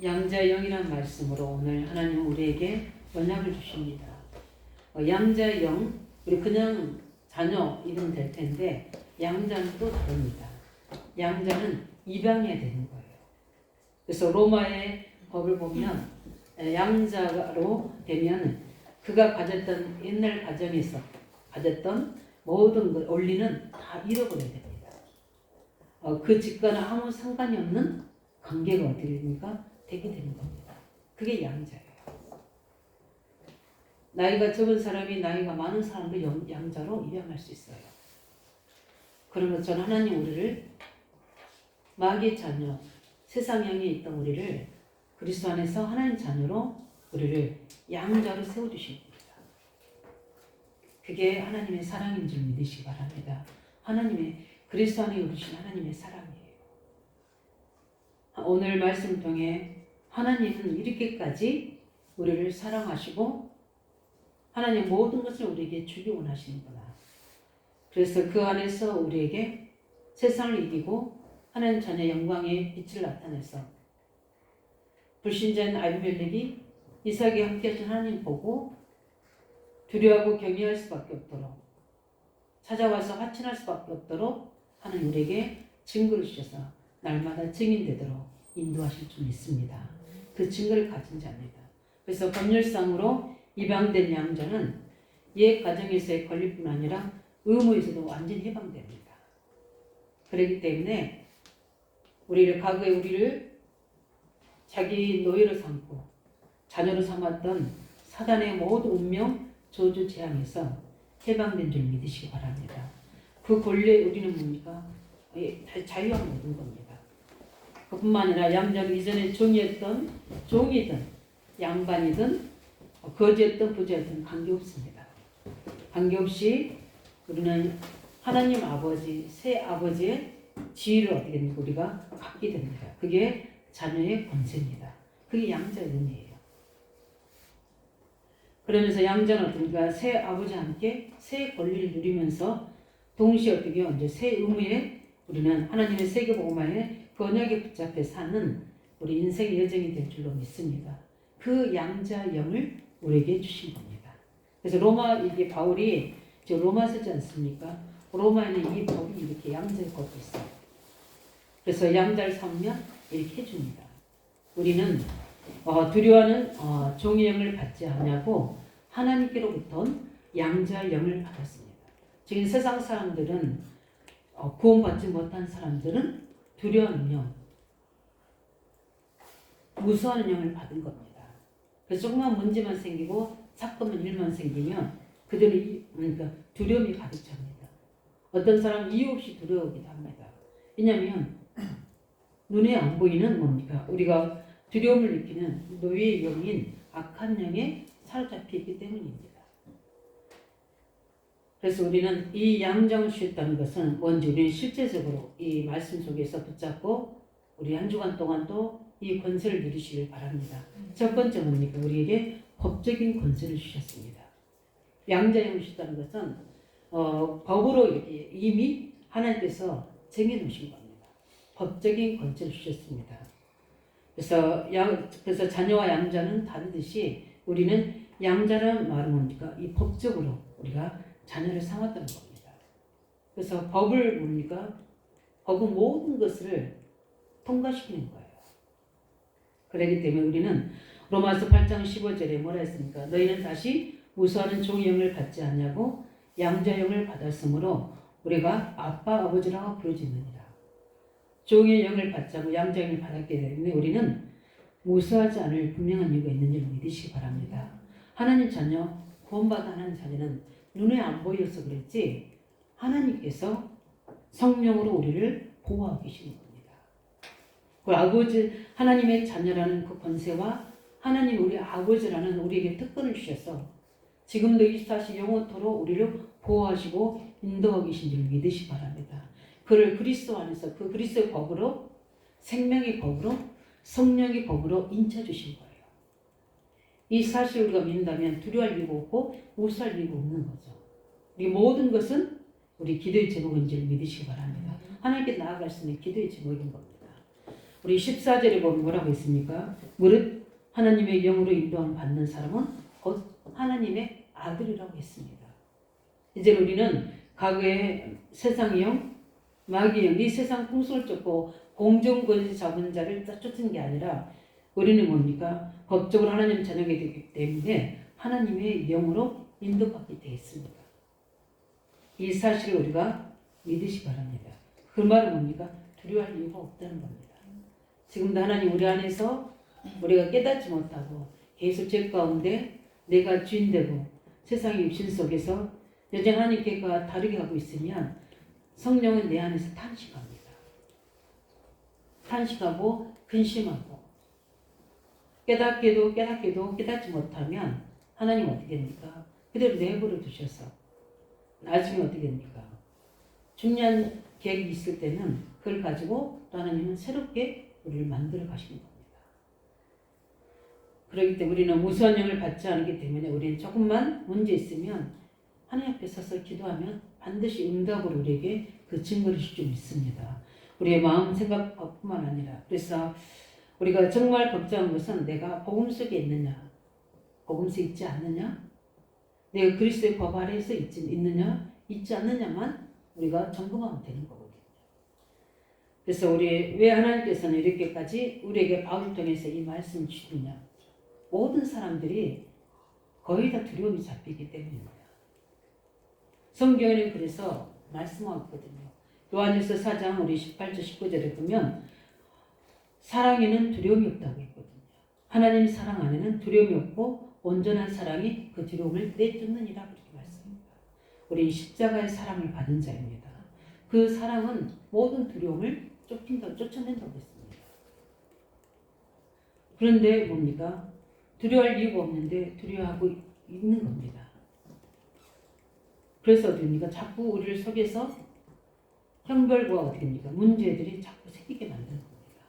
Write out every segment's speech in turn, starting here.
양자영이라는 말씀으로 오늘 하나님 우리에게 언약을 주십니다. 양자영, 우리 그냥 자녀 이름 될 텐데 양자는 또 다릅니다. 양자는 입양해야 되는 거예요. 그래서 로마의 법을 보면 양자로 되면 그가 가졌던 옛날 가정에서 가졌던 모든 것 원리는 다 잃어버려야 됩니다. 그 집과는 아무 상관이 없는 관계가 어떻게 됩니까? 되게 되는 겁니다. 그게 양자예요. 나이가 적은 사람이 나이가 많은 사람도 양자로 입양할 수 있어요. 그런 것처럼 하나님 우리를 마귀의 자녀, 세상 영에 있던 우리를 그리스도 안에서 하나님 자녀로 우리를 양자로 세워주신 겁니다. 그게 하나님의 사랑인 줄 믿으시기 바랍니다. 하나님의 그리스도 안에 우리신 하나님의 사랑이에요. 오늘 말씀 통해 하나님은 이렇게까지 우리를 사랑하시고 하나님 모든 것을 우리에게 주기 원하시는구나. 그래서 그 안에서 우리에게 세상을 이기고 하나님 자녀 영광의 빛을 나타내서 불신자인 아비멜렉이 이삭이 함께 하신 하나님 보고 두려워하고 경외할 수밖에 없도록 찾아와서 화친할 수밖에 없도록 하나님 우리에게 증거를 주셔서 날마다 증인되도록 인도하실 줄 믿습니다. 그 증거를 가진 자입니다. 그래서 법률상으로 입양된 양자는 옛 가정에서의 권리뿐 아니라 의무에서도 완전히 해방됩니다. 그렇기 때문에 과거에 우리를 자기 노예로 삼고 자녀로 삼았던 사단의 모든 운명, 저주, 재앙에서 해방된 줄 믿으시기 바랍니다. 그 권리에 우리는 뭡니까? 자유함을 얻은 겁니다. 그뿐만 아니라 양자는 이전에 종이든 양반이든 거지였든 부자였든 관계없습니다. 관계없이 우리는 하나님 아버지, 새 아버지의 지위를 어떻게 됩니까? 우리가 갖게 됩니다. 그게 자녀의 권세입니다. 그게 양자의 의미예요. 그러면서 양자는 어떻습니까? 새 아버지와 함께 새 권리를 누리면서 동시에 어떻게 이제 새 의무에 우리는 하나님의 세계복음화에 그 언약에 붙잡혀 사는 우리 인생의 여정이 될 줄로 믿습니다. 그 양자영을 우리에게 주신 겁니다. 그래서 이게 바울이 로마 쓰지 않습니까? 로마에는 이 바울이 이렇게 양자를 걷고 있어요. 그래서 양자를 삼으면 이렇게 해줍니다. 우리는 두려워하는 종의 영을 받지 않냐고 하나님께로부터 양자의 영을 받았습니다. 지금 세상 사람들은 구원받지 못한 사람들은 두려워하는 영, 무서워하는 영을 받은 겁니다. 그래서 조그만 문제만 생기고 사건만 일만 생기면 그들은 그러니까 두려움이 가득 찹니다. 어떤 사람은 이유 없이 두려워하기도 합니다. 왜냐하면 눈에 안 보이는 뭡니까? 우리가 두려움을 느끼는 노예의 영인 악한 영에 사로잡혀 있기 때문입니다. 그래서 우리는 이 양장을 주셨다는 것은 먼저 우리는 실제적으로 이 말씀 속에서 붙잡고 우리 한 주간 동안 또 이 권세를 누리시길 바랍니다. 첫 번째 뭡니까? 우리에게 법적인 권세를 주셨습니다. 양자영을 주셨다는 것은 법으로 이렇게 이미 하나님께서 정해놓으신 겁니다. 법적인 권세를 주셨습니다. 그래서 자녀와 양자는 다르듯이 우리는 양자라는 말은 뭡니까? 이 법적으로 우리가 자녀를 삼았다는 겁니다. 그래서 법을 뭡니까? 법은 모든 것을 통과시키는 거예요. 그렇기 때문에 우리는 로마서 8장 15절에 뭐라 했습니까? 너희는 다시 무수하는 종의 영을 받지 않냐고 양자의 영을 받았으므로 우리가 아빠 아버지라고 부르짖느니라. 종의 영을 받자고 양자의 영을 받았기 때문에 우리는 무수하지 않을 분명한 이유가 있는 줄 믿으시기 바랍니다. 하나님 자녀, 구원받은 하나님 자녀는 눈에 안 보여서 그랬지 하나님께서 성령으로 우리를 보호하고 계시는 겁니다. 그 아버지 하나님의 자녀라는 그 권세와 하나님 우리 아버지라는 우리에게 특권을 주셔서 지금도 24시 영원토록 우리를 보호하시고 인도하고 계신 줄 믿으시기 바랍니다. 그를 그리스도 안에서 그 그리스도의 법으로 생명의 법으로 성령의 법으로 인쳐주신 거예요. 이 사실을 우리가 믿는다면 두려워할 이유가 없고 무시할 이유가 없는 거죠. 우리 모든 것은 우리 기도의 제목인 줄 믿으시기 바랍니다. 하나님께 나아갈 수 있는 기도의 제목인 겁니다. 우리 14절에 보면 뭐라고 있습니까? 무릇 하나님의 영으로 인도함 받는 사람은 곧 하나님의 아들이라고 했습니다. 이제 우리는 과거에 세상의 영, 마귀의 영, 이 세상 풍속을 쫓고 공정권을 잡은 자를 쫓은 게 아니라 우리는 뭡니까? 법적으로 하나님 자녀가 되기 때문에 하나님의 영으로 인도받게 되어 있습니다. 이 사실을 우리가 믿으시 바랍니다. 그 말은 뭡니까? 두려워할 이유가 없다는 겁니다. 지금도 하나님 우리 안에서 우리가 깨닫지 못하고 계속 죄 가운데 내가 주인되고 세상의 육신 속에서 여전히 하나님 계획과 다르게 하고 있으면 성령은 내 안에서 탄식합니다. 탄식하고 근심하고 깨닫게도 깨닫지 못하면 하나님 어떻게 됩니까? 그대로 내버려 두셔서 나중에 어떻게 됩니까? 중요한 계획이 있을 때는 그걸 가지고 또 하나님은 새롭게 우리를 만들어 가시는 겁니다. 그렇기 때문에 우리는 무수한 영을 받지 않기 때문에 우리는 조금만 문제 있으면 하나님 앞에 서서 기도하면 반드시 응답으로 우리에게 그 증거를 줄 줄 믿습니다. 우리의 마음 생각뿐만 아니라 그래서 우리가 정말 걱정한 것은 내가 복음 속에 있느냐, 복음 속에 있지 않느냐, 내가 그리스도의 법 아래에서 있느냐, 있지 않느냐만 우리가 점검하면 되는 거거든요. 그래서 왜 하나님께서는 이렇게까지 우리에게 바울을 통해서 이 말씀을 주시느냐? 모든 사람들이 거의 다 두려움이 잡히기 때문입니다. 성경에는 그래서 말씀하고 있거든요. 요한일서 4장 우리 18절 19절에 보면 사랑에는 두려움이 없다고 했거든요. 하나님 사랑 안에는 두려움이 없고 온전한 사랑이 그 두려움을 내쫓느니라 그렇게 말씀합니다. 우리는 십자가의 사랑을 받은 자입니다. 그 사랑은 모든 두려움을 쫓아낸다고 했습니다. 그런데 뭡니까? 두려워할 이유가 없는데 두려워하고 있는 겁니다. 그래서 어떻게 됩니까? 자꾸 우리를 속에서 형벌과 어떻게 됩니까? 문제들이 자꾸 생기게 만드는 겁니다.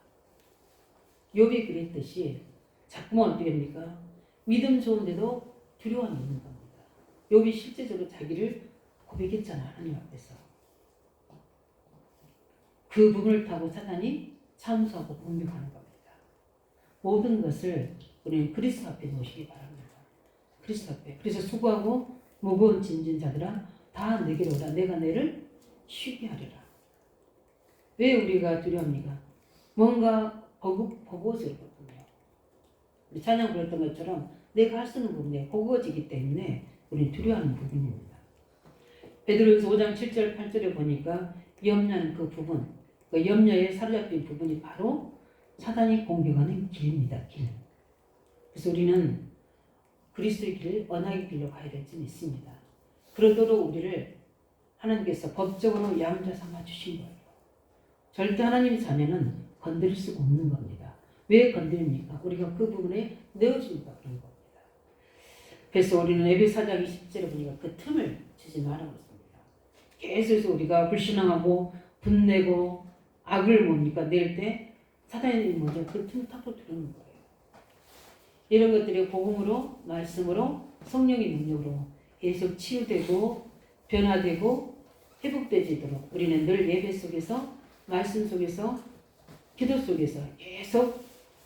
욥이 그랬듯이 자꾸만 어떻게 됩니까? 믿음 좋은데도 두려움이 있는 겁니다. 욥이 실제적으로 자기를 고백했잖아, 하나님 앞에서. 그 부분을 타고 사단이 참수하고 공격하는 겁니다. 모든 것을 우리는 그리스도 앞에 놓으시기 바랍니다. 그리스도 앞에. 그래서 수고하고 무거운 짐진 자들아 다 내게로 오라. 내가 너를 쉬게 하리라. 왜 우리가 두려웁니까? 뭔가 버거워지거든요. 우리 찬양 부렸던 것처럼 내가 할 수 있는 부분이 버거워지기 때문에 우리는 두려워하는 부분입니다. 베드로전서 5장 7절 8절에 보니까 염려하는 그 부분, 그 염려에 사로잡힌 부분이 바로 사단이 공격하는 길입니다. 길. 그래서 우리는 그리스도의 길, 언약의 길로 가야 될지 믿습니다. 그러도록 우리를 하나님께서 법적으로 양자 삼아 주신 거예요. 절대 하나님 자녀는 건드릴 수가 없는 겁니다. 왜 건드립니까? 우리가 그 부분에 내어주니까 그런 겁니다. 그래서 우리는 에베소 4장 20절에 보니까 그 틈을 주지 말라고 했습니다. 계속해서 우리가 불신앙하고 분내고 악을 뭡니까? 낼 때 사단이 먼저 그 틈을 탁 들어오는 거예요. 이런 것들이 복음으로, 말씀으로, 성령의 능력으로 계속 치유되고 변화되고 회복되지도록 우리는 늘 예배 속에서, 말씀 속에서, 기도 속에서 계속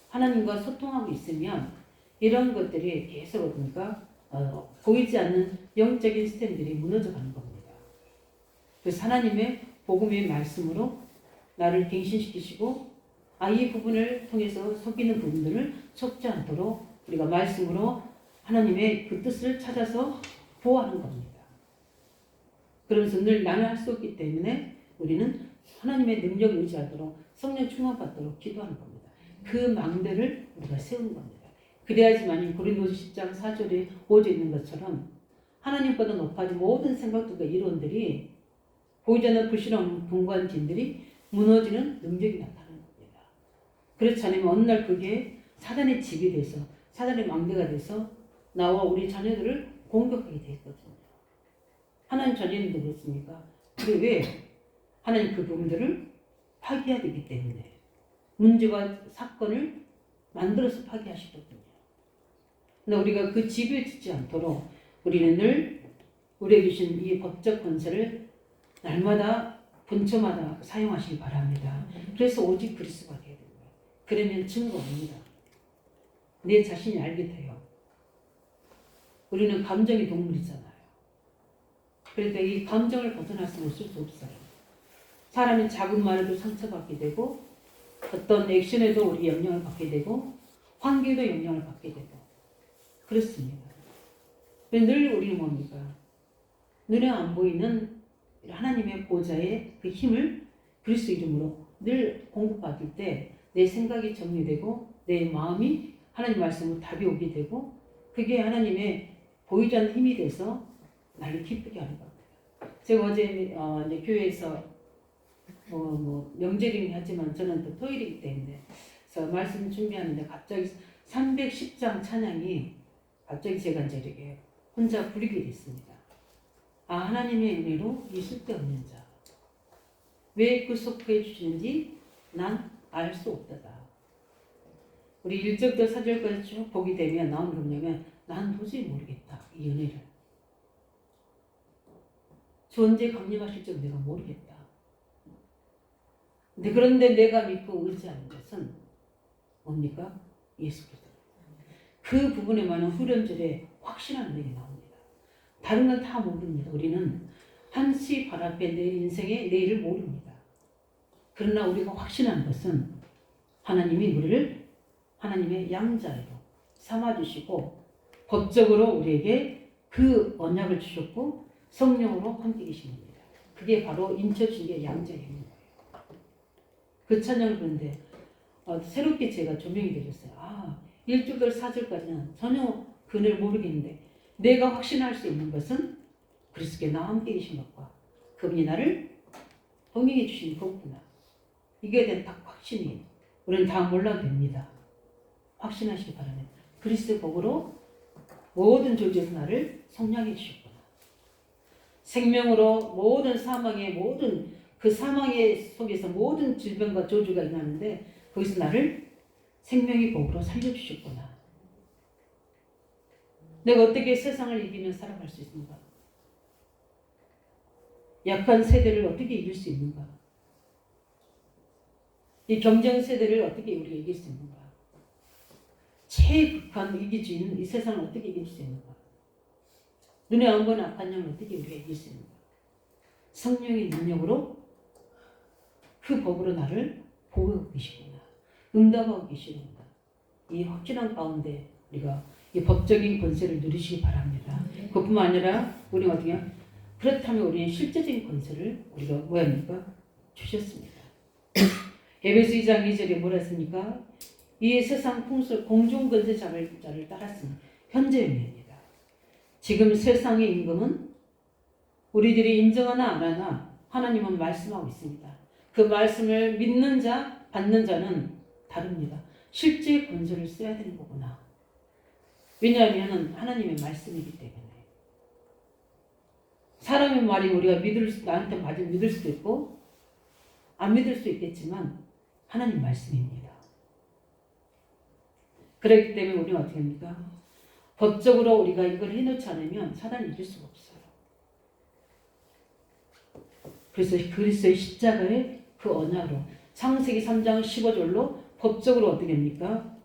하나님과 소통하고 있으면 이런 것들이 계속 어떻습니까? 보이지 않는 영적인 시스템들이 무너져가는 겁니다. 그래서 하나님의 복음의 말씀으로 나를 갱신시키시고 이 부분을 통해서 속이는 부분들을 속지 않도록 우리가 말씀으로 하나님의 그 뜻을 찾아서 보호하는 겁니다. 그러면서 늘 나는 할 수 없기 때문에 우리는 하나님의 능력을 의지하도록 성령 충만받도록 기도하는 겁니다. 그 망대를 우리가 세우는 겁니다. 그래야지만 고린도서 10장 4절에 5절에 있는 것처럼 하나님보다 높아진 모든 생각들과 이론들이 보이지 않는 불신앙 동관진들이 무너지는 능력이 나타나는 겁니다. 그렇지 않으면 어느 날 그게 사단의 집이 돼서 사단의 망대가 돼서 나와 우리 자녀들을 공격하게 되거든요. 하나님 자녀들도 그렇습니까? 근데 왜? 하나님 그 부분들을 파괴해야 되기 때문에 문제와 사건을 만들어서 파괴하시거든요. 근데 우리가 그 집에 짓지 않도록 우리는 늘 우리에게 주신 이 법적 권세를 날마다 분초마다 사용하시기 바랍니다. 그래서 오직 그리스도가 되어야 됩니다. 그러면 증거 옵니다. 내 자신이 알게 돼요. 우리는 감정의 동물이잖아요. 그런데 이 감정을 벗어날 수는 없을 수 없어요. 사람이 작은 말에도 상처받게 되고 어떤 액션에도 우리 영향을 받게 되고 환경에도 영향을 받게 되고 그렇습니다. 늘 우리는 뭡니까? 눈에 안 보이는 하나님의 보좌의 그 힘을 그리스도 이름으로 늘 공급받을 때 내 생각이 정리되고 내 마음이 하나님 말씀으로 답이 오게 되고 그게 하나님의 보이지 않는 힘이 돼서 나를 기쁘게 하는 겁니다. 제가 어제 이제 교회에서 명절이긴 하지만 저는 또 토요일이기 때문에 그래서 말씀 준비하는데 갑자기 310장 찬양이 갑자기 제가 이제 이렇게 혼자 부르게 됐습니다. 아, 하나님의 은혜로 이 쓸데없는 자. 왜 구속해 주시는지 난 알 수 없다다. 우리 1절부터 4절까지 쭉 보게 되면 나오는 겁냐면 난 도저히 모르겠다. 이 은혜를. 주 언제 강림하실 줄 내가 모르겠다. 근데 그런데 내가 믿고 의지하는 것은 뭡니까? 예수 그리스도. 그 부분에만은 후렴절에 확신한 은혜가 나옵니다. 다른 건 다 모릅니다. 우리는 한시 발 앞에 내 인생의 내일을 모릅니다. 그러나 우리가 확신한 것은 하나님이 우리를 하나님의 양자로 삼아주시고 법적으로 우리에게 그 언약을 주셨고 성령으로 함께 계신 겁니다. 그게 바로 인쳐주신 양자의 힘인 거예요. 그 찬양을 부르는데 새롭게 제가 조명이 되셨어요. 아, 1절부터 4절까지는 전혀 그 은혜를 모르겠는데 내가 확신할 수 있는 것은 그리스도께 나와 함께 계신 것과 그분이 나를 동행해 주신 거구나. 이게 된 딱 확신이에요. 우리는 다 몰라도 됩니다. 확신하시기 바랍니다. 그리스도 복으로 모든 존재에서 나를 성량해 주셨구나. 생명으로 모든 사망의 모든 그 사망의 속에서 모든 질병과 저주가 일어나는데 거기서 나를 생명의 복으로 살려주셨구나. 내가 어떻게 세상을 이기며 살아갈 수 있는가? 약한 세대를 어떻게 이길 수 있는가? 이 경쟁 세대를 어떻게 우리가 이길 수 있는가? 최극한 이기주의는 이 세상을 어떻게 이길 수 있는가? 눈에 안 보이는 악한 영을 어떻게 우리가 이길 수 있는가? 성령의 능력으로 그 법으로 나를 보호하고 계시구나. 응답하고 계시구나. 이 확신한 가운데 우리가 이 법적인 권세를 누리시기 바랍니다. 그뿐만 아니라 우리가 어떻게 그렇다면 우리는 실제적인 권세를 우리가 뭐합니까? 주셨습니다. 에베소 2장 2절에 뭐라 했습니까? 이 세상 풍sul 공중 권세 잡을 자를 따랐으니 현재 의미입니다. 지금 세상의 임금은 우리들이 인정하나 안 하나 하나님은 말씀하고 있습니다. 그 말씀을 믿는 자, 받는 자는 다릅니다. 실제 권세를 써야 되는 거구나. 왜냐하면 하나님의 말씀이기 때문에. 사람의 말이 우리가 나한테 맞을 믿을 수도 있고 안 믿을 수 있겠지만 하나님 말씀입니다. 그렇기 때문에 우리는 어떻게 합니까? 법적으로 우리가 이걸 해놓지 않으면 사단이 이길 수가 없어요. 그래서 그리스도의 십자가의 그 언약으로 창세기 3장 15절로 법적으로 어떻게 합니까?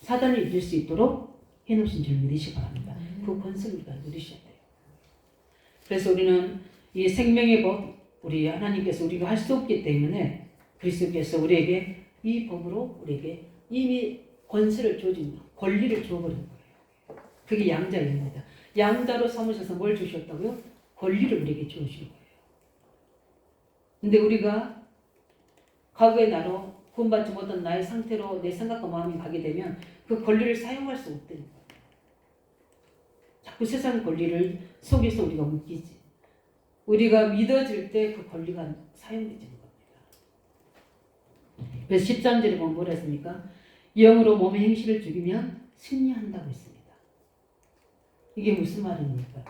사단을 이길 수 있도록 해놓으신 줄 믿으시기 바랍니다. 그 권세를 우리가 누리셔야 돼요. 그래서 우리는 이 생명의 법, 우리 하나님께서 우리가 할 수 없기 때문에 그리스도께서 우리에게 이 법으로 우리에게 이미 권세를 주어진 권리를 주어버린 거예요. 그게 양자입니다. 양자로 삼으셔서 뭘 주셨다고요? 권리를 우리에게 주어주신 거예요. 근데 우리가 과거의 나로 구원받지 못한 나의 상태로 내 생각과 마음이 가게 되면 그 권리를 사용할 수 없다는 거예요. 자꾸 세상 권리를 속에서 우리가 묶이지. 우리가 믿어질 때 그 권리가 사용되지는 겁니다. 그래서 13절에 보면 뭐라 했습니까? 영으로 몸의 행실을 죽이면 승리한다고 했습니다. 이게 무슨 말입니까?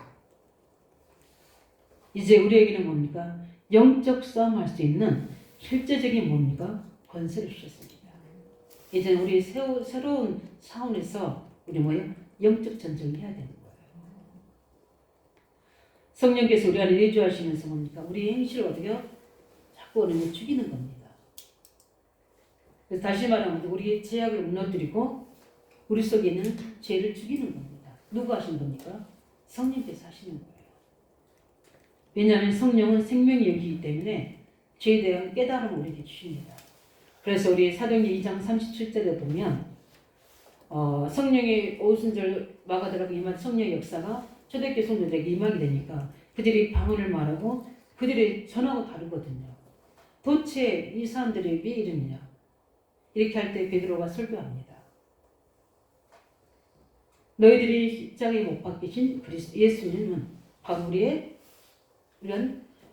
이제 우리에게는 뭡니까? 영적 싸움할 수 있는 실제적인 뭡니까? 권세를 주셨습니다. 이제 우리 새로운 차원에서 우리 뭐예요? 영적 전쟁을 해야 되는 거예요. 성령께서 우리 안에 내주하시면서 뭡니까? 우리의 행실을 어떻게 자꾸 어느 죽이는 겁니다. 그래서 다시 말하면 우리의 죄악을 무너뜨리고 우리 속에 있는 죄를 죽이는 겁니다. 누가 하신 겁니까? 성령께서 하시는 거예요. 왜냐하면 성령은 생명의 영이기 때문에 죄에 대한 깨달음을 우리에게 주십니다. 그래서 우리 사도행전 2장 37절에 보면 성령의 오순절 마가다라고 임한 성령의 역사가 초대교회 성도들에게 임하게 되니까 그들이 방언을 말하고 그들의 전하고 다르거든요. 도대체 이 사람들이 왜 이러느냐? 이렇게 할 때 베드로가 설교합니다. 너희들이 십자가에 못 박히신 그리스도 예수님은 바로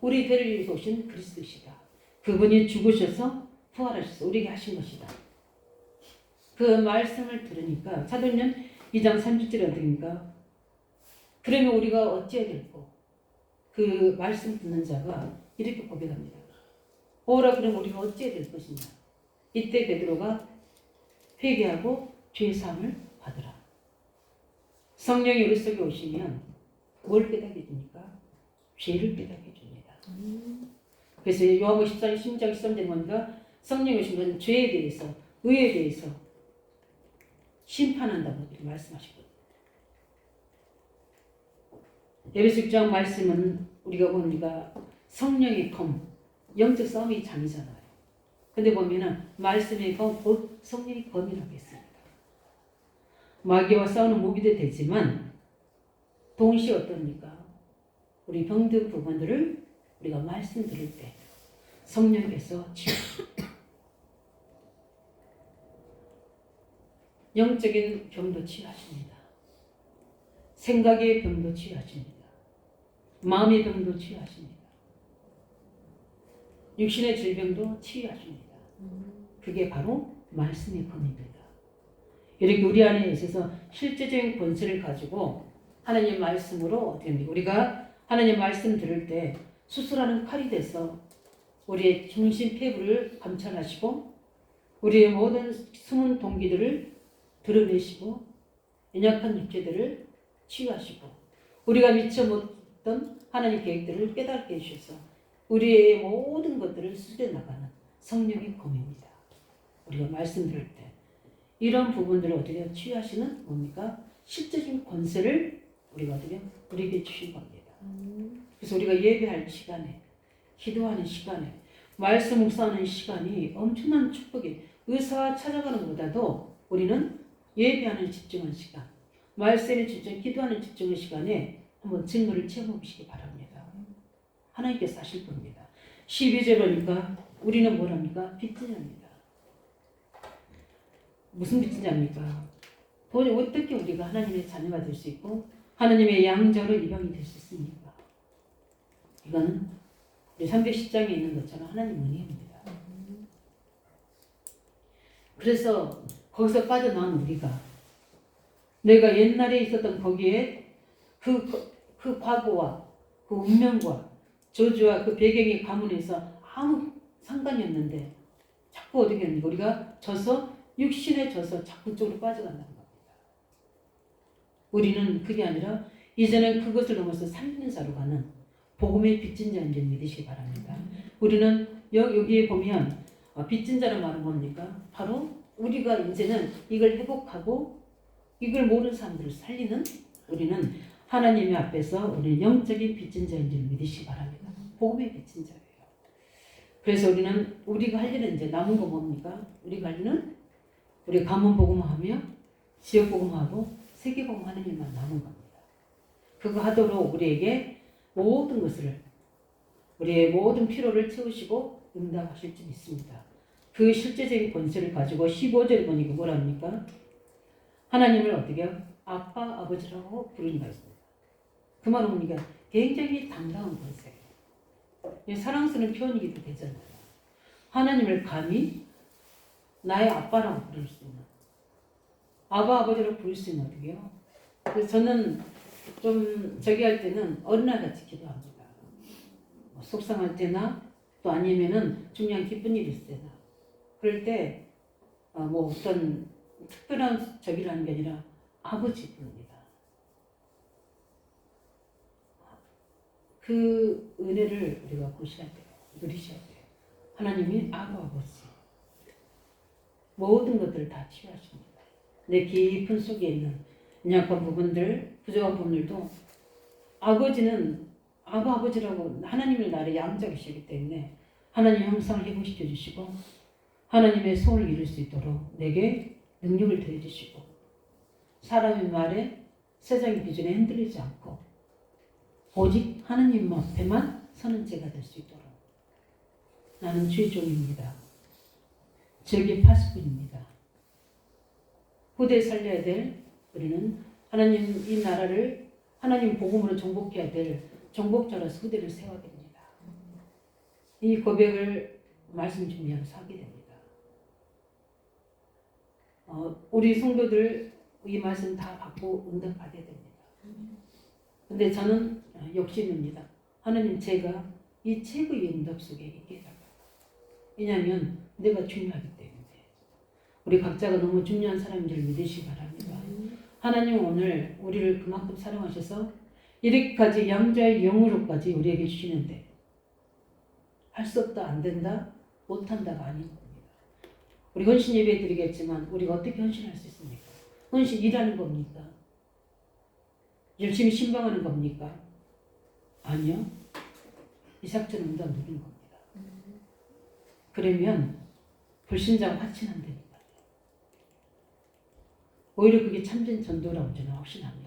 우리 죄를 위해서 오신 그리스도시다. 그분이 죽으셔서 부활하셔서 우리에게 하신 것이다. 그 말씀을 들으니까 사도행전 2장 30절에 어떻습니까? 그러면 우리가 어찌해야 될까? 그 말씀 듣는 자가 이렇게 고백합니다. 오라 그러면 우리가 어찌해야 될 것이냐? 이때 베드로가 회개하고 죄사함을 받으라. 성령이 우리 속에 오시면 뭘 깨닫게 줍니까? 죄를 깨닫게 줍니다. 그래서 요한복음 14장 16장 13절에 보니까 성령이 오신 것은 죄에 대해서, 의에 대해서 심판한다고 말씀하시거든요. 에베소 6장 말씀은 우리가 보니까 성령의 검, 영적 싸움의 장이잖아요. 근데 보면은 말씀의 검, 곧 성령의 검이라고 했습니다. 마귀와 싸우는 무기도 되지만 동시에 어떻습니까? 우리 병든 부분들을 우리가 말씀 들을 때 성령께서 영적인 병도 치유하십니다. 생각의 병도 치유하십니다. 마음의 병도 치유하십니다. 육신의 질병도 치유하십니다. 그게 바로 말씀의 검입니다. 이렇게 우리 안에 있어서 실제적인 권세를 가지고 하나님의 말씀으로 어떻게 합니까? 우리가 하나님의 말씀 들을 때 수술하는 칼이 돼서 우리의 중심 폐부를 감찰하시고 우리의 모든 숨은 동기들을 드러내시고 연약한 육체들을 치유하시고 우리가 미처 못했던 하나님의 계획들을 깨닫게 해주셔서 우리의 모든 것들을 수련해 나가는 성령의 검입니다. 우리가 말씀 들을 때 이런 부분들을 어떻게 치유하시는 뭡니까? 실제적인 권세를 우리가 어떻게 우리에게 주신 겁니다. 그래서 우리가 예배할 시간에 기도하는 시간에 말씀 묵상하는 시간이 엄청난 축복이 의사 찾아가는 것보다도 우리는 예배하는 집중한 시간 말씀에 집중 기도하는 집중한 시간에 한번 증거를 체험해 보시기 바랍니다. 하나님께서 하실 겁니다. 12절 보니까 우리는 뭐랍니까? 빚진 자입니다. 무슨 빚진 자입니까? 도대체 어떻게 우리가 하나님의 자녀가 될 수 있고 하나님의 양자로 입양이 될 수 있습니까? 이거는 우리 310장에 있는 것처럼 하나님 은혜입니다. 그래서 거기서 빠져나온 우리가 내가 옛날에 있었던 거기에 그 과거와 그 운명과 저주와 그 배경의 가문에서 아무 상관이 없는데 자꾸 어떻게 하는가 우리가 육신에 져서 자꾸 그쪽으로 빠져간다는 겁니다. 우리는 그게 아니라 이제는 그것을 넘어서 살리는 자로 가는 복음의 빚진 자인 줄 믿으시기 바랍니다. 우리는 여기에 보면 빚진 자란 말은 뭡니까? 바로 우리가 이제는 이걸 회복하고 이걸 모르는 사람들을 살리는 우리는 하나님의 앞에서 우리는 영적인 빚진 자인 줄 믿으시기 바랍니다. 복음의 빚진 자예요. 그래서 우리가 할 일은 이제 남은 거 뭡니까? 우리가 할 일은 우리 가문 복음하며 지역 복음하고 세계 복음하는 일만 남은 겁니다. 그거 하도록 우리에게 모든 것을 우리의 모든 필요를 채우시고 응답하실 줄 믿습니다. 그 실제적인 권세를 가지고 15절에 보니까 뭐랍니까? 하나님을 어떻게 아빠 아버지라고 부르는가 했습니다. 그 말은 뭡니까? 굉장히 당당한 권세예요. 사랑스러운 표현이기도 되잖아요. 하나님을 감히 나의 아빠라고 부를 수 있는 아버지라고 부를 수 있는 어떻게요? 그래서 저는 좀 할 때는 어린아이같이 기도합니다. 속상할 때나 또 아니면은 중요한 기쁜 일이 있을 때나 그럴 때 어떤 특별한 적이라는 게 아니라 아버지 부릅니다. 그 은혜를 우리가 보셔야 돼요. 누리셔야 돼요. 하나님이 아버지. 모든 것들을 다 치유하십니다. 내 깊은 속에 있는 연약한 부분들, 부족한 부분들도 아버지는 아버지라고 하나님의 나라의 양자이시기 때문에 하나님 형상을 회복시켜 주시고 하나님의 소원을 이룰 수 있도록 내게 능력을 더해 주시고 사람의 말에 세상의 기준에 흔들리지 않고 오직 하나님 앞에만 서는 제가 될 수 있도록 나는 주의 종입니다. 저기 파수꾼입니다. 후대에 살려야 될 우리는 하나님 이 나라를 하나님 복음으로 정복해야 될 정복자로서 후대를 세워야 됩니다. 이 고백을 말씀 준비하면서 하게 됩니다. 우리 성도들 이 말씀 다 받고 응답받아야 됩니다. 근데 저는 욕심입니다. 하나님 제가 이 최고의 응답 속에 있게 해달라고. 왜냐하면 내가 중요하기 때문에. 우리 각자가 너무 중요한 사람인 줄 믿으시기 바랍니다. 하나님 오늘 우리를 그만큼 사랑하셔서 이렇게까지 양자의 영으로까지 우리에게 주시는데 할 수 없다, 안 된다, 못한다가 아닌 겁니다. 우리 헌신 예배 드리겠지만 우리가 어떻게 헌신할 수 있습니까? 헌신 일하는 겁니까? 열심히 신방하는 겁니까? 아니요. 이삭처럼 응답 누리는 겁니다. 그러면 불신자가 화친한다니까요. 오히려 그게 참된 전도라고 저는 확신합니다.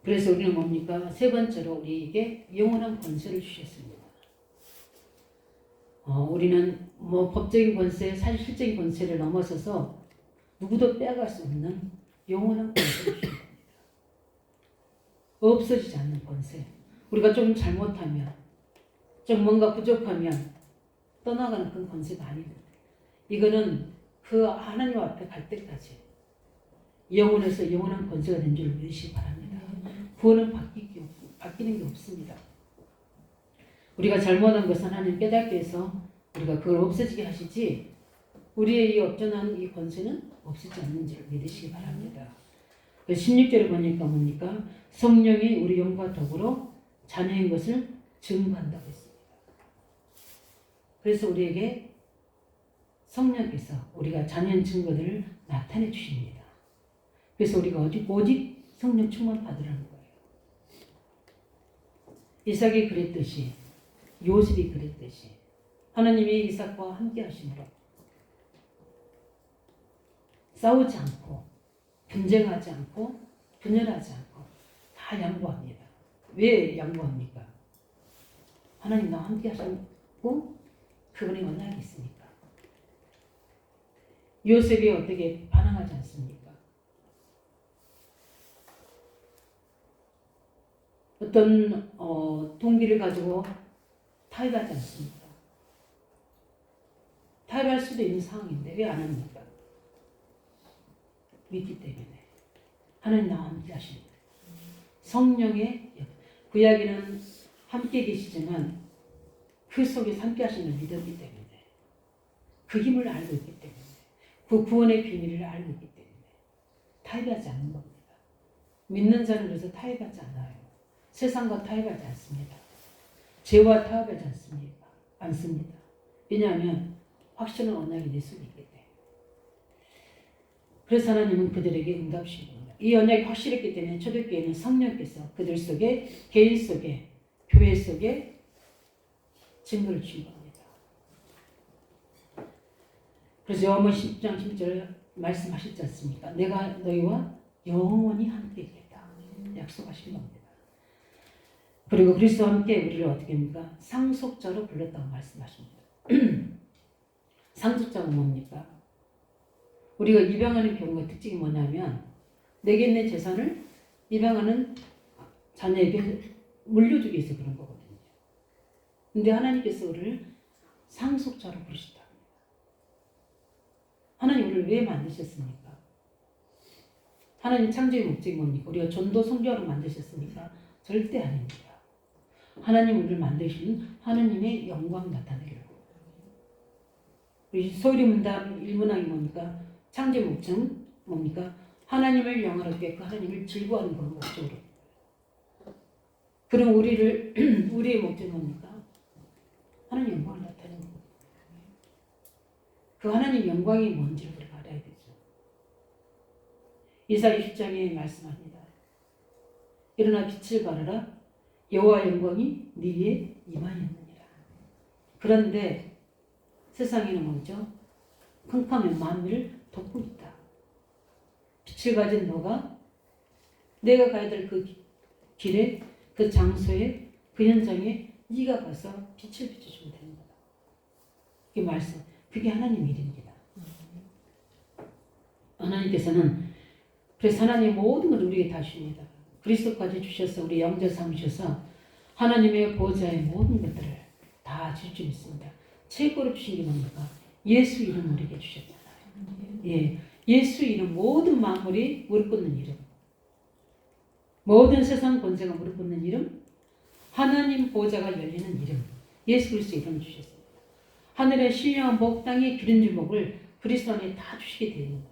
그래서 우리는 뭡니까? 세 번째로 우리에게 영원한 권세를 주셨습니다. 우리는 법적인 권세, 사실적인 권세를 넘어서서 누구도 빼앗을 수 없는 영원한 권세를 주신 겁니다. 없어지지 않는 권세. 우리가 좀 잘못하면, 좀 뭔가 부족하면 떠나가는 그런 권세가 아닙니다. 이거는 그 하나님 앞에 갈 때까지 영원에서 영원한 권세가 된 줄 믿으시기 바랍니다. 구원은 바뀌는 게 없습니다. 우리가 잘못한 것은 하나님 깨닫게 해서 우리가 그걸 없어지게 하시지 우리의 이 업전한 이 권세는 없어지지 않는 줄 믿으시기 바랍니다. 16절에 보니까 뭡니까? 성령이 우리 영과 더불어 자녀인 것을 증거한다고 했습니다. 그래서 우리에게 성령께서 우리가 자녀인 증거들을 나타내 주십니다. 그래서 우리가 오직 성령 충만 받으라는 거예요. 이삭이 그랬듯이 요셉이 그랬듯이 하나님이 이삭과 함께 하심으로 싸우지 않고 분쟁하지 않고 분열하지 않고 다 양보합니다. 왜 양보합니까? 하나님 나와 함께 하시고 그분의 언약이 있으니까. 요셉이 어떻게 반항하지 않습니까? 어떤 동기를 가지고 타협하지 않습니다. 타협할 수도 있는 상황인데 왜 안 합니까? 믿기 때문에. 하나님 나와 함께 하십니다. 성령의 구약에는 함께 계시지만 그 속에서 함께 하시는 믿었기 때문에 그 힘을 알고 있기 때문에 그 구원의 비밀을 알고 있기 때문에 타협하지 않는 겁니다. 믿는 자는 그래서 타협하지 않아요. 세상과 타협하지 않습니다. 죄와 타협하지 않습니다. 왜냐하면 확실한 언약이 내 속에 있기 때문에. 그래서 하나님은 그들에게 응답하십니다. 이 언약이 확실했기 때문에 초대교회는 성령께서 그들 속에, 개인 속에, 교회 속에 증거를 주신 겁니다. 그래서 요한복음 10장 10절 말씀하셨지 않습니까? 내가 너희와 영원히 함께 있겠다. 약속하신 겁니다. 그리고 그리스도와 함께 우리를 어떻게 합니까? 상속자로 불렀다고 말씀하십니다. 상속자가 뭡니까? 우리가 입양하는 경우의 특징이 뭐냐면 내게 있는 재산을 입양하는 자녀에게 물려주기 위해서 그런 거거든요. 근데 하나님께서 우리를 상속자로 부르셨다. 하나님 우리를 왜 만드셨습니까? 하나님 창조의 목적이 뭡니까? 우리가 전도 선교하러 만드셨습니까? 절대 아닙니다. 하나님 우리를 만드시는 하나님의 영광 나타내려고. 우리 소리 문답 1문항이 뭡니까? 창조 목적은 뭡니까? 하나님을 영화롭게 그 하나님을 즐거워하는 그런 목적으로. 그럼 우리의 목적은 뭡니까? 하나님 영광을 나타내는 겁니다. 그 하나님 영광이 뭔지를 우리가 알아야 되죠. 이사야 60장에 말씀합니다. 일어나 빛을 발하라. 여호와 영광이 네 위에 임하였느니라. 그런데 세상에는 뭐죠? 캄캄한 만물을 덮고 있다. 빛을 가진 너가 내가 가야 될 그 길에, 그 장소에, 그 현장에 네가 가서 빛을 비춰주면 되는 거다. 그게 말씀, 그게 하나님 일입니다. 하나님께서는 그래서 하나님 모든 걸 우리에게 다 주십니다. 그리스도까지 주셔서 우리 영접 삼으셔서 하나님의 보좌의 모든 것들을 다 줄 줄 믿습니다. 최고로 주신 게 뭡니까? 예수 이름 우리에게 주셨잖아요. 예, 예수 이름 모든 만물이 무릎 꿇는 이름, 모든 세상 권세가 무릎 꿇는 이름, 하나님 보좌가 열리는 이름, 예수 그리스도 이름을 주셨습니다. 하늘의 신령한 복, 땅의 기름 주목을 그리스도 안에 다 주시게 되는 겁니다.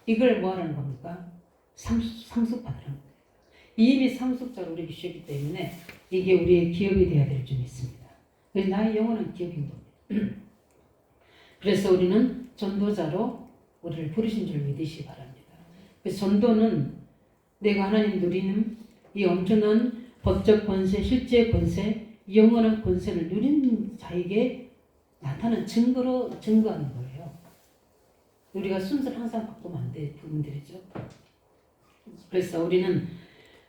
이걸 뭐 하라는 겁니까? 상속받으라는 겁니다. 이미 상속자로 우리에게 주셨기 때문에 이게 우리의 기업이 되어야 될 줄 믿습니다. 그래서 나의 영혼은 기업인 겁니다. 그래서 우리는 전도자로 우리를 부르신 줄 믿으시기 바랍니다. 그래서 전도는 내가 하나님 누리는 이 엄청난 법적 권세, 실제 권세, 영원한 권세를 누리는 자에게 나타난 증거로 증거하는 거예요. 우리가 순서를 항상 바꾸면 안 될 부분들이죠. 그래서 우리는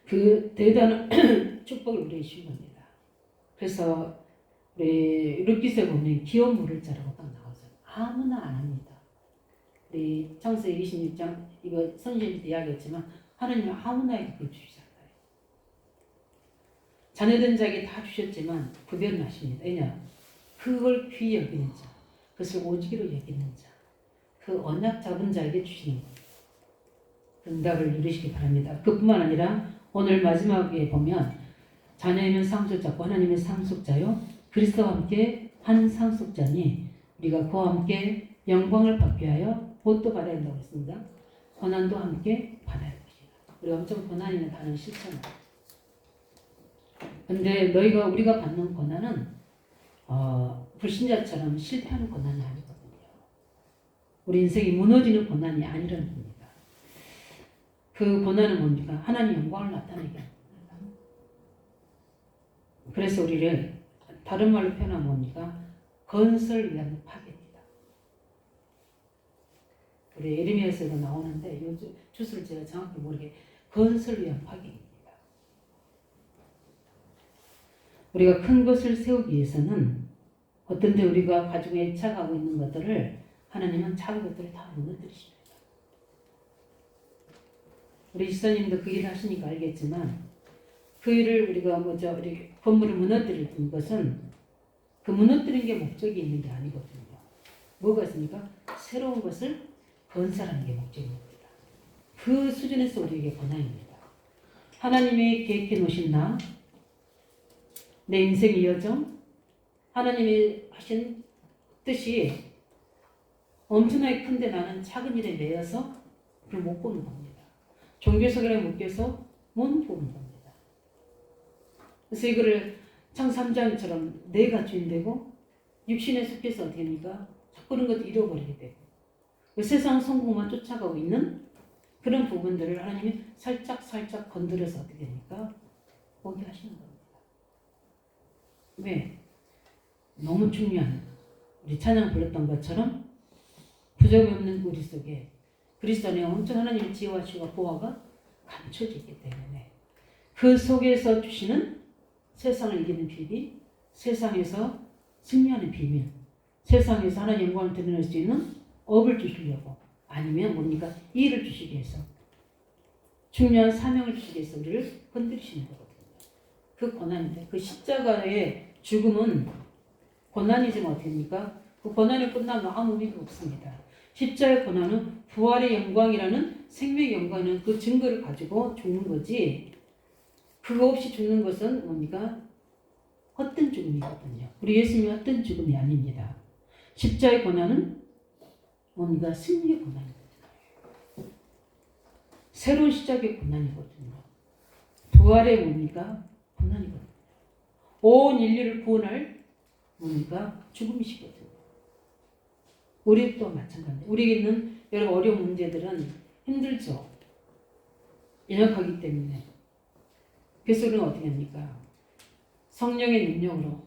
그 대단한 축복을 우리에게 주신 겁니다. 그래서 우리 룻기서에 보면 기업 물을 자라고 딱 나오죠. 아무나 안 합니다. 우리 창세기 26장 이거 선생님도 이야기했지만 하나님은 아무나에게 그걸 주시잖아요. 자녀된 자에게 다 주셨지만 구별은 하십니다. 왜냐? 그걸 귀히 여기는 자, 그것을 오지기로 여기는 자, 그 언약 잡은 자에게 주시는 겁니다. 응답을 누리시기 바랍니다. 그뿐만 아니라 오늘 마지막에 보면 자녀이면 상속자고 하나님의 상속자요 그리스도와 함께 한 상속자니 우리가 그와 함께 영광을 받게 하여 복도 받아야 한다고 했습니다. 고난도 함께 받아야 합니다. 우리가 엄청 고난 있는 단어는 싫잖아요. 근데 우리가 받는 고난은 불신자처럼 실패하는 고난이 아니거든요. 우리 인생이 무너지는 고난이 아니라는 겁니다. 그 고난은 뭡니까? 하나님 영광을 나타내게 합니다. 그래서 우리를 다른 말로 표현하면 뭡니까? 건설을 위한 파괴입니다. 우리 에르미야서에도 나오는데 요 주소를 제가 정확히 모르게 건설을 위한 파괴입니다. 우리가 큰 것을 세우기 위해서는 어떤 때 우리가 가지고 애착하고 있는 것들을 하나님은 작은 것들을 다 무너뜨리십니다. 우리 지사님도 그 일을 하시니까 알겠지만 그 일을 우리가 우리 건물을 무너뜨리는 것은 그 무너뜨리는 게 목적이 있는 게 아니거든요. 뭐가 있습니까? 새로운 것을 건설하는 게 목적인 겁니다. 그 수준에서 우리에게 고난입니다. 하나님이 계획해 놓으신 내 인생의 여정, 하나님이 하신 뜻이 엄청나게 큰데 나는 작은 일에 매여서 그걸 못 보는 겁니다. 종교석에 묶여서 못 보는 겁니다. 그래서 이거를 창세 3장처럼 내가 주인되고 육신에 속해서 어떻게 됩니까? 자꾸 그런 것도 잃어버리게 되고 세상 성공만 쫓아가고 있는 그런 부분들을 하나님이 살짝 건드려서 어떻게 됩니까? 보게 하시는 겁니다. 왜? 너무 중요한 우리 찬양 불렀던 것처럼 부족이 없는 우리 속에 그리스도 안에 엄청 하나님의 지혜와 보화가 감춰져 있기 때문에 그 속에서 주시는 세상을 이기는 비밀, 세상에서 승리하는 비밀, 세상에서 하나님의 영광을 드러낼 수 있는 업을 주시려고 아니면 뭡니까? 일을 주시기 위해서 중요한 사명을 주시기 위해서 우리를 건드리시는 거거든요. 그 고난인데 그 십자가의 죽음은 고난이지만 어떻게 됩니까? 그 고난이 끝나면 아무 의미가 없습니다. 십자가의 고난은 부활의 영광이라는 생명의 영광이라는 그 증거를 가지고 죽는 거지 그거 없이 죽는 것은 뭡니까? 헛된 죽음이거든요. 우리 예수님이 헛된 죽음이 아닙니다. 십자가의 고난은 뭡니까? 승리의 고난이거든요. 새로운 시작의 고난이거든요. 부활의 뭡니까? 고난이거든요. 온 인류를 구원할 뭡니까? 죽음이시거든요. 우리도 마찬가지입니다. 우리에게 있는 여러 어려운 문제들은 힘들죠. 연약하기 때문에. 그래서 우리는 어떻게 합니까? 성령의 능력으로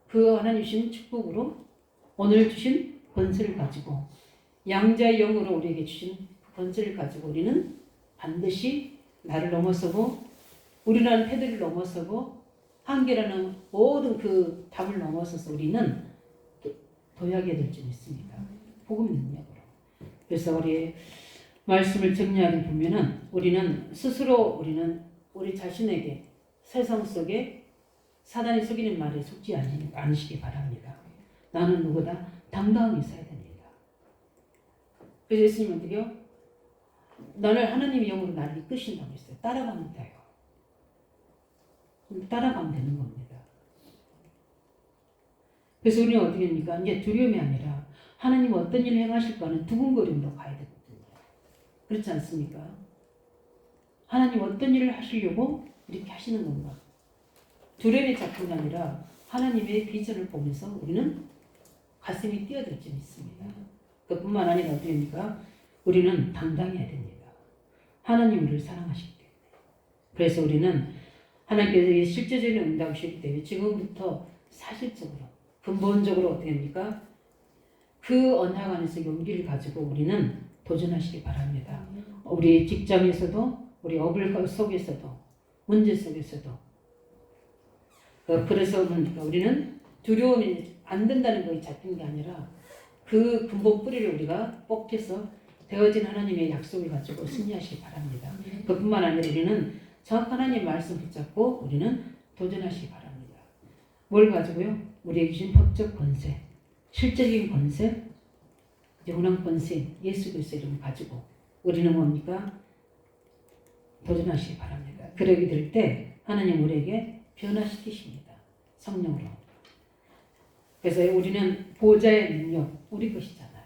그 하나님 주신 축복으로 오늘 주신 권세를 가지고 양자의 영으로 우리에게 주신 그 권세를 가지고 우리는 반드시 나를 넘어서고 우리라는 패들을 넘어서고 한계라는 모든 그 답을 넘어서서 우리는 도약해야 될 줄 믿습니다. 복음 능력으로. 그래서 우리 말씀을 정리하게 보면은 우리는 스스로 우리 자신에게 세상 속에 사단이 속이는 말에 속지 않으시기 바랍니다. 나는 누구다? 당당하게 서야 됩니다. 그래서 예수님은 어떻게요? 너를 하나님의 영으로 나를 이끄신다고 했어요. 따라가면 돼요. 따라가면 되는 겁니다. 그래서 우리는 어떻게 합니까? 이제 두려움이 아니라 하나님 어떤 일을 행하실까는 두근거림으로 가야 되거든요. 그렇지 않습니까? 하나님 어떤 일을 하시려고 이렇게 하시는 건가? 두려움의 작품이 아니라 하나님의 비전을 보면서 우리는 가슴이 뛰어들 줄 믿습니다. 그뿐만 아니라 어떻게 합니까? 우리는 당당해야 됩니다. 하나님 우리를 사랑하시기 때문에. 그래서 우리는 하나님께서 실제적인 응답을 주시기 때문에 지금부터 사실적으로 근본적으로 어떻게 합니까? 그 언약 안에서 용기를 가지고 우리는 도전하시기 바랍니다. 우리 직장에서도 우리 어글 속에서도 문제 속에서도 그래서 우리는 두려움이 안 된다는 것이 잡힌 게 아니라 그 근본 뿌리를 우리가 뽑혀서 되어진 하나님의 약속을 가지고 승리하시기 바랍니다. 그뿐만 아니라 우리는 정확한 하나님의 말씀 붙잡고 우리는 도전하시기 바랍니다. 뭘 가지고요? 우리에게 주신 법적 권세, 실제적인 권세, 영원한 권세, 예수 그리스도의 이름을 가지고 우리는 뭡니까? 도전하시기 바랍니다. 그러게 될 때 하나님 우리에게 변화시키십니다. 성령으로. 그래서 우리는 보좌의 능력, 우리 것이잖아요.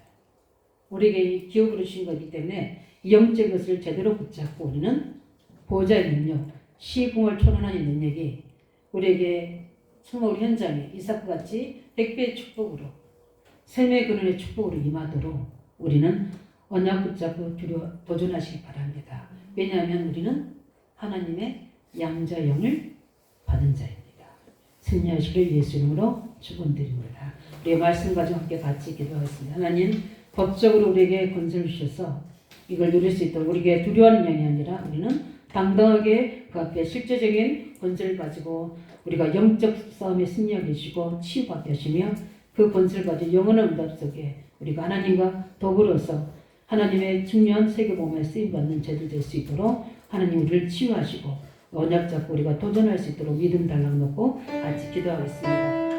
우리에게 기업으로 주신 거기 때문에 영적인 것을 제대로 붙잡고 우리는 보좌의 능력, 시공을 초월하는 능력이 우리에게 정말 우리 현장에 이삭같이 100배의 축복으로 샘의 근원의 축복으로 임하도록 우리는 언약 붙잡고 도전하시기 바랍니다. 왜냐하면 우리는 하나님의 양자 영을 받은 자입니다. 승리하시길 예수 이름으로 축원드립니다. 우리의 말씀 가지고 함께 같이 기도하겠습니다. 하나님 법적으로 우리에게 권세를 주셔서 이걸 누릴 수 있도록 우리에게 두려워하는 영이 아니라 우리는 당당하게 그 앞에 실제적인 권세를 가지고 우리가 영적 싸움에 승리하게 해주시고 치유받게 하시며 그 권세를 가지고 영원한 응답 속에 우리가 하나님과 더불어서 하나님의 중요한 세계복음에 쓰임받는 자들 될 수 있도록 하나님 우리를 치유하시고 언약 잡고 우리가 도전할 수 있도록 믿음 달랑 놓고 같이 기도하겠습니다.